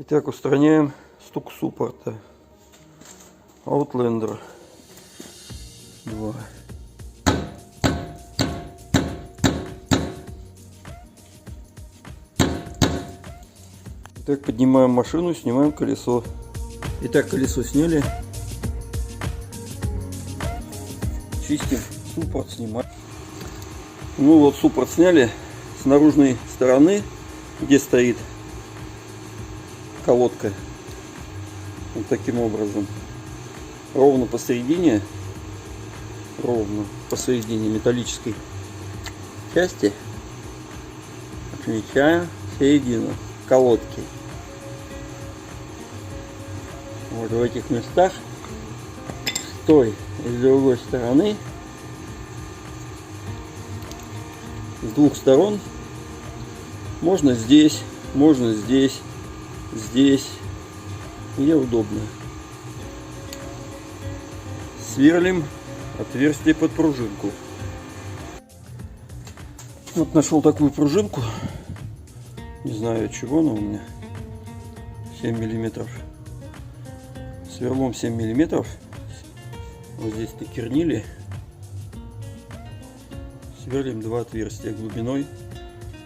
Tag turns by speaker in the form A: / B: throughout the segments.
A: Итак, устраняем стук суппорта. Outlander 2. Итак, поднимаем машину, снимаем колесо. Итак, колесо сняли. Чистим суппорт, снимаем. Ну вот, суппорт сняли с наружной стороны, где стоит колодка. Вот таким образом. Ровно посередине металлической части отмечаем середину колодки. Вот в этих местах с той и с другой стороны, с двух сторон, можно здесь, здесь, где удобно. Сверлим отверстие под пружинку. Вот нашел такую пружинку, не знаю от чего она у меня, 7 миллиметров. Сверлом 7 миллиметров. Вот здесь накернили. Сверлим два отверстия глубиной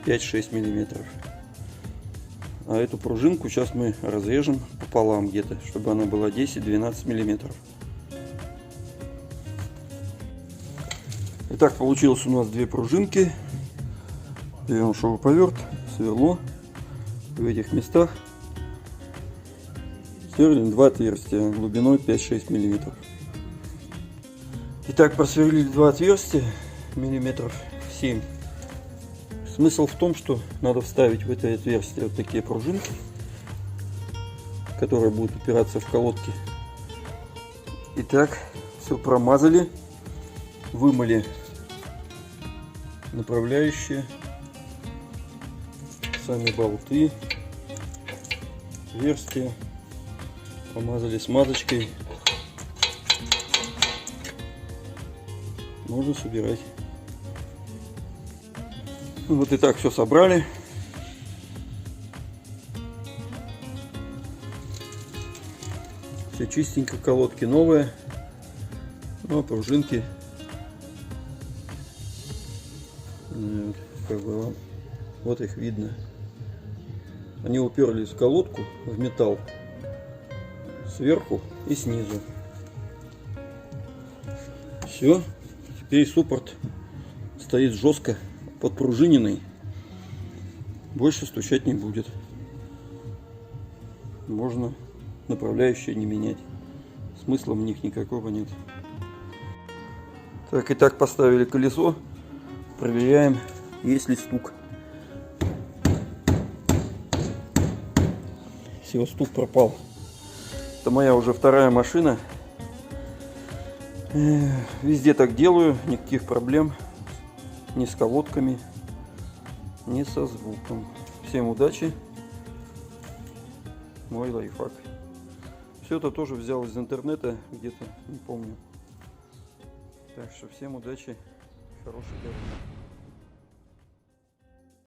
A: 5-6 миллиметров. А эту пружинку сейчас мы разрежем пополам где-то, чтобы она была 10-12 миллиметров. Итак, получилось у нас две пружинки. Берем шуруповерт, сверло. В этих местах сверлим два отверстия глубиной 5-6 миллиметров. Итак, просверлили два отверстия миллиметров 7. Смысл в том, что надо вставить в это отверстие вот такие пружинки, которые будут упираться в колодки. Итак, все промазали, вымыли направляющие, сами болты, отверстия, помазали смазочкой. Можно собирать. Вот и так все собрали. Все чистенько, колодки новые, ну а пружинки, как бы вам, вот их видно. Они уперлись в колодку, в металл, сверху и снизу. Все, теперь суппорт стоит жестко подпружиненный, больше стучать не будет. Можно направляющие не менять, смысла в них никакого нет. Так, итак, поставили колесо, проверяем, есть ли стук. Все, стук пропал. Это моя уже вторая машина. Везде так делаю, никаких проблем ни с колодками, ни со звуком. Всем удачи. Мой лайфхак. Все это тоже взял из интернета, где-то, не помню. Так что всем удачи, хорошей дороги.